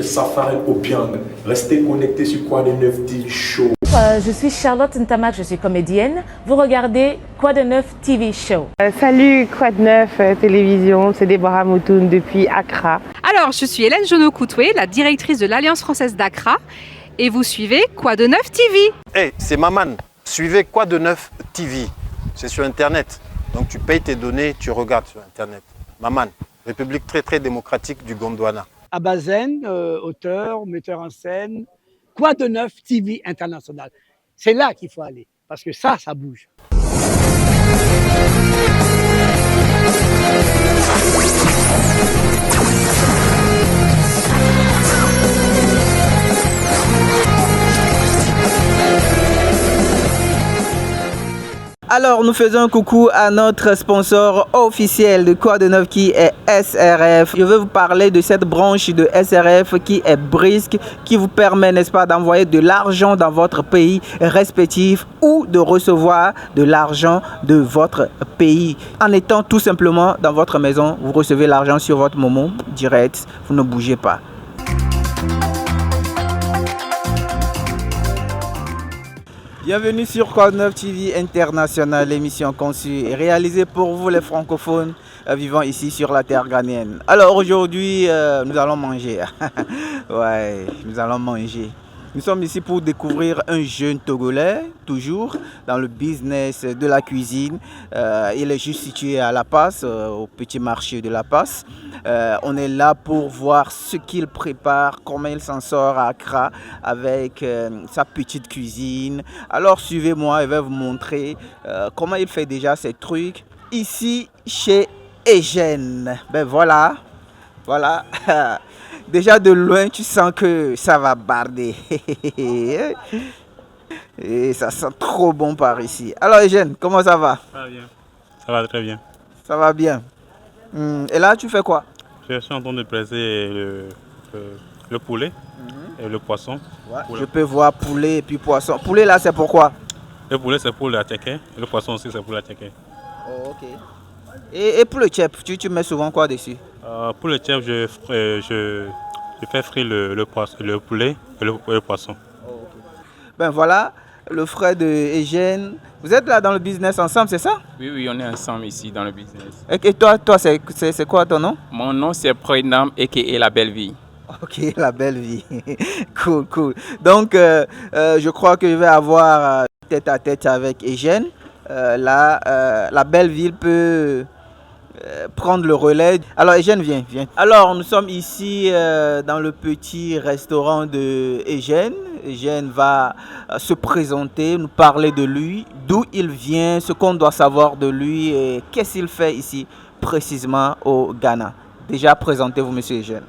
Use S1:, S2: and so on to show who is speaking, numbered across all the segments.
S1: Safari Obiang, restez connectés sur Quoi de Neuf TV Show.
S2: Je suis Charlotte Ntamak, je suis comédienne. Vous regardez Quoi de Neuf TV Show.
S3: Salut Quoi de Neuf Télévision, c'est Déborah Moutoun depuis Accra.
S4: Alors, je suis Hélène Jonot-Coutoué, la directrice de l'Alliance française d'Accra, et vous suivez Quoi de Neuf TV.
S5: Hey, c'est Maman, suivez Quoi de Neuf TV, c'est sur Internet. Donc tu payes tes données, tu regardes sur Internet. Maman, République très démocratique du Gondwana.
S6: Abazen, auteur, metteur en scène, Quoi de Neuf TV International. C'est là qu'il faut aller, parce que ça bouge.
S7: Alors, nous faisons un coucou à notre sponsor officiel de Quoi de Neuf qui est SRF. Je veux vous parler de cette branche de SRF qui est Brisque, qui vous permet, n'est-ce pas, d'envoyer de l'argent dans votre pays respectif ou de recevoir de l'argent de votre pays. En étant tout simplement dans votre maison, vous recevez l'argent sur votre Momo direct, vous ne bougez pas. Bienvenue sur Quoi de Neuf TV International, l'émission conçue et réalisée pour vous les francophones vivant ici sur la terre ghanéenne. Alors aujourd'hui, nous allons manger. Ouais, nous allons manger. Nous sommes ici pour découvrir un jeune Togolais, toujours dans le business de la cuisine. Il est juste situé à La Passe, au petit marché de La Passe. On est là pour voir ce qu'il prépare, comment il s'en sort à Accra avec sa petite cuisine. Alors suivez-moi, je vais vous montrer comment il fait déjà ses trucs ici chez Eugène. Ben voilà. Déjà de loin, tu sens que ça va barder. Et ça sent trop bon par ici. Alors Eugène, comment ça va?
S8: Ça va bien. Ça va très bien.
S7: Ça va bien. Et là, tu fais quoi?
S8: Je suis en train de presser le poulet et le poisson.
S7: Ouais, je peux voir poulet et puis poisson. Poulet là, c'est pourquoi?
S8: Le poulet, c'est pour la tchéké. Et le poisson aussi, c'est pour la tchéké.
S7: Oh, ok. Et pour le chef, tu mets souvent quoi dessus?
S8: Pour le chef, je fais frire le poulet et le poisson.
S7: Oh, okay. Ben voilà, le frère de Eugène. Vous êtes là dans le business ensemble, c'est ça?
S9: Oui, on est ensemble ici dans le business.
S7: Et toi c'est quoi ton nom?
S9: Mon nom, c'est Proinam et La Belle Vie.
S7: Ok, La Belle Vie. Cool. Donc, je crois que je vais avoir tête à tête avec Eugène. La Belle Ville peut prendre le relais. Alors Eugène, viens. Alors nous sommes ici dans le petit restaurant de Eugène. Eugène va se présenter, nous parler de lui, d'où il vient, ce qu'on doit savoir de lui et qu'est-ce qu'il fait ici précisément au Ghana. Déjà présentez-vous monsieur Eugène.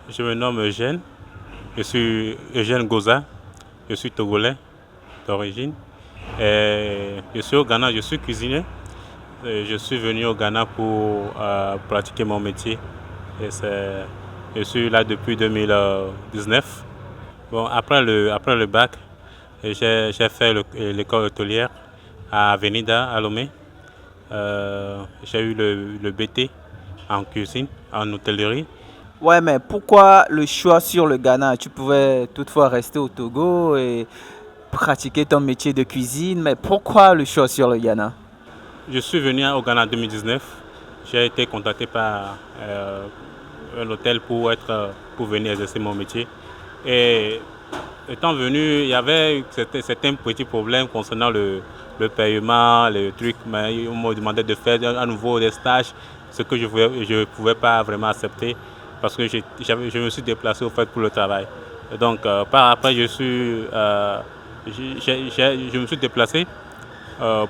S8: Je me nomme Eugène. Je suis Eugène Goza. Je suis togolais d'origine. Je suis au Ghana, je suis cuisinier. Je suis venu au Ghana pour pratiquer mon métier. Je suis là depuis 2019. Bon, après le bac, j'ai fait l'école hôtelière à Avenida, à Lomé. J'ai eu le BT en cuisine, en hôtellerie.
S7: Ouais, mais pourquoi le choix sur le Ghana? Tu pouvais toutefois rester au Togo et pratiquer ton métier de cuisine, mais pourquoi le choix sur le Ghana?
S8: Je suis venu au Ghana en 2019. J'ai été contacté par un hôtel pour venir exercer mon métier. Et étant venu, il y avait certains petits problèmes concernant le paiement, les trucs. Mais on m'a demandé de faire à nouveau des stages, ce que je ne pouvais pas vraiment accepter parce que je me suis déplacé au fait pour le travail. Et donc, par après, je me suis déplacé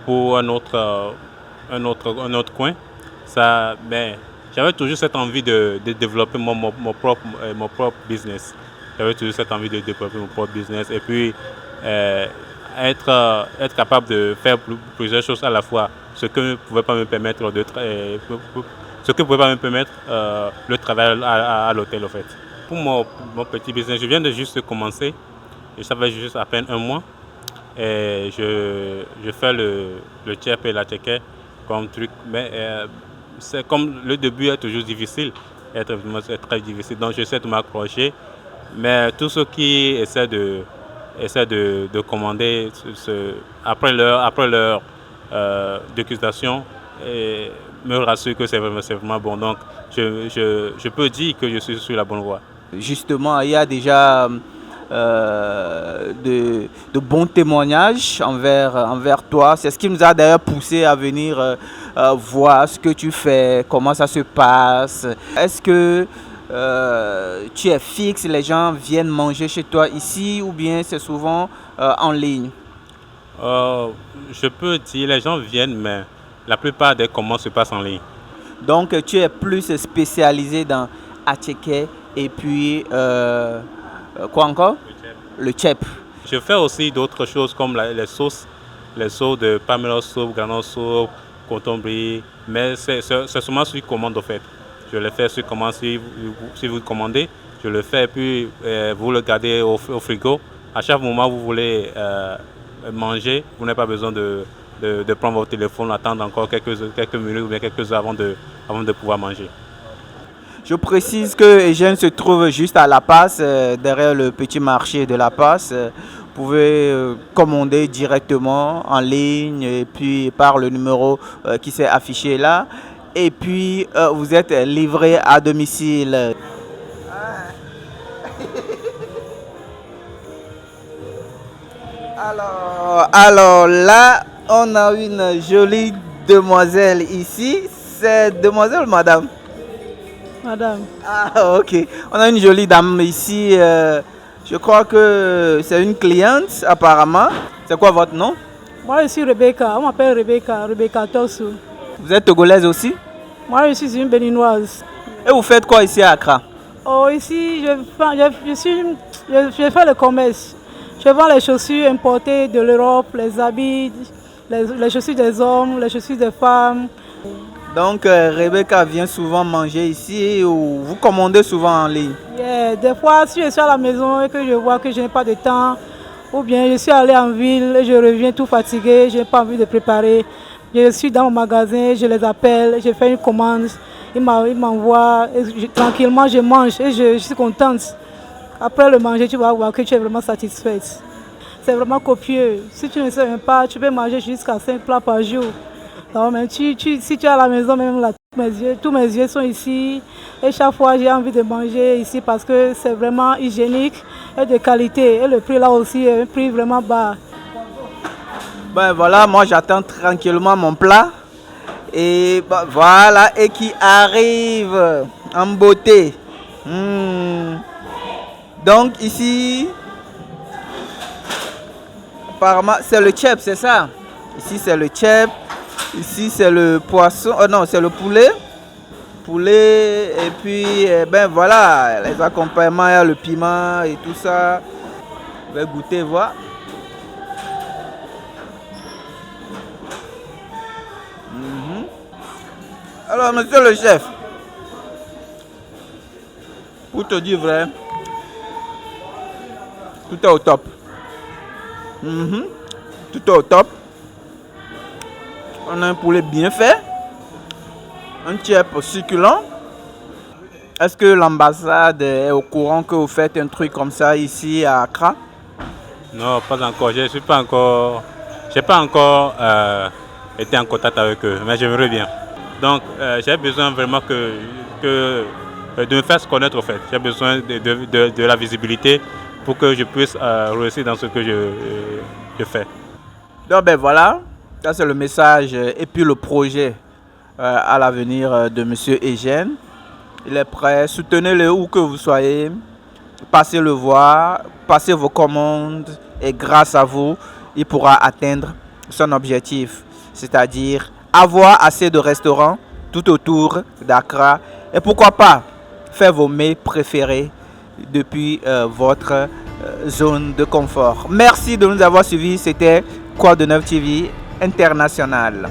S8: pour un autre coin. J'avais toujours cette envie de développer mon propre business. J'avais toujours cette envie de développer mon propre business et puis être capable de faire plusieurs choses à la fois, ce que ne pouvait pas me permettre le travail à l'hôtel en fait. Pour mon petit business, je viens de juste commencer. Ça fait juste à peine un mois. Et je fais le chef et la tchéké comme truc, mais c'est comme le début est toujours difficile, c'est très difficile, donc j'essaie de m'accrocher Mais tous ceux qui essaient de commander après leur dégustation me rassurent que c'est vraiment bon. Donc je peux dire que je suis sur la bonne voie.
S7: Justement, il y a déjà de bons témoignages envers toi. C'est ce qui nous a d'ailleurs poussé à venir voir ce que tu fais, comment ça se passe. Est-ce que tu es fixe, les gens viennent manger chez toi ici ou bien c'est souvent en ligne?
S8: Je peux dire les gens viennent, mais la plupart des commandes se passent en ligne.
S7: Donc tu es plus spécialisé dans attiéké et puis quoi encore? Le tchèp.
S8: Je fais aussi d'autres choses comme les sauces de Pamela soup, granola soup, coton brie, mais c'est seulement sur commande en fait. Je le fais sur commande, si vous commandez, je le fais et puis vous le gardez au frigo. À chaque moment où vous voulez manger, vous n'avez pas besoin de prendre votre téléphone, attendre encore quelques minutes ou bien quelques heures avant de pouvoir manger.
S7: Je précise que Eugène se trouve juste à La Passe, derrière le petit marché de La Passe. Vous pouvez commander directement en ligne et puis par le numéro qui s'est affiché là. Et puis vous êtes livré à domicile. Alors là, on a une jolie demoiselle ici. C'est demoiselle ou madame?
S10: Madame.
S7: Ah, ok. On a une jolie dame ici. Je crois que c'est une cliente apparemment. C'est quoi votre nom?
S10: Moi, je suis Rebecca. On m'appelle Rebecca Tosu.
S7: Vous êtes togolaise aussi?
S10: Moi, je suis une béninoise.
S7: Et vous faites quoi ici à Accra?
S10: Oh, ici, je fais le commerce. Je vends les chaussures importées de l'Europe, les habits, les chaussures des hommes, les chaussures des femmes.
S7: Donc, Rebecca vient souvent manger ici ou vous commandez souvent en ligne?
S10: Yeah, des fois, si je suis à la maison et que je vois que je n'ai pas de temps, ou bien je suis allé en ville et je reviens tout fatigué, je n'ai pas envie de préparer. Je suis dans mon magasin, je les appelle, je fais une commande, ils m'envoient, tranquillement je mange et je suis contente. Après le manger, tu vas voir que tu es vraiment satisfaite. C'est vraiment copieux. Si tu ne sais même pas, tu peux manger jusqu'à 5 plats par jour. Non, mais si tu es à la maison, même là, tous mes yeux sont ici. Et chaque fois, j'ai envie de manger ici parce que c'est vraiment hygiénique et de qualité. Et le prix là aussi est un prix vraiment bas.
S7: Ben voilà, moi j'attends tranquillement mon plat. Et ben, voilà, et qui arrive en beauté. Donc ici, apparemment, c'est le tchèp, c'est ça? Ici c'est le tchèp. Ici c'est le poisson, non c'est le poulet. Poulet et puis ben voilà, les accompagnements, il y a le piment et tout ça. Je vais goûter, voir. Alors monsieur le chef, pour te dire vrai, tout est au top. Tout est au top. On a un poulet bien fait, un tchèp succulent. Est-ce que l'ambassade est au courant que vous faites un truc comme ça ici à Accra?
S8: Non, pas encore. Je n'ai pas encore été en contact avec eux, mais j'aimerais bien. Donc j'ai besoin vraiment de me faire connaître en fait. J'ai besoin de la visibilité pour que je puisse réussir dans ce que je fais.
S7: Donc ben voilà. Ça, c'est le message et puis le projet à l'avenir de M. Eugène. Il est prêt. Soutenez-le où que vous soyez. Passez le voir. Passez vos commandes. Et grâce à vous, il pourra atteindre son objectif. C'est-à-dire avoir assez de restaurants tout autour d'Accra. Et pourquoi pas faire vos mets préférés depuis votre zone de confort. Merci de nous avoir suivis. C'était Quoi de Neuf TV International.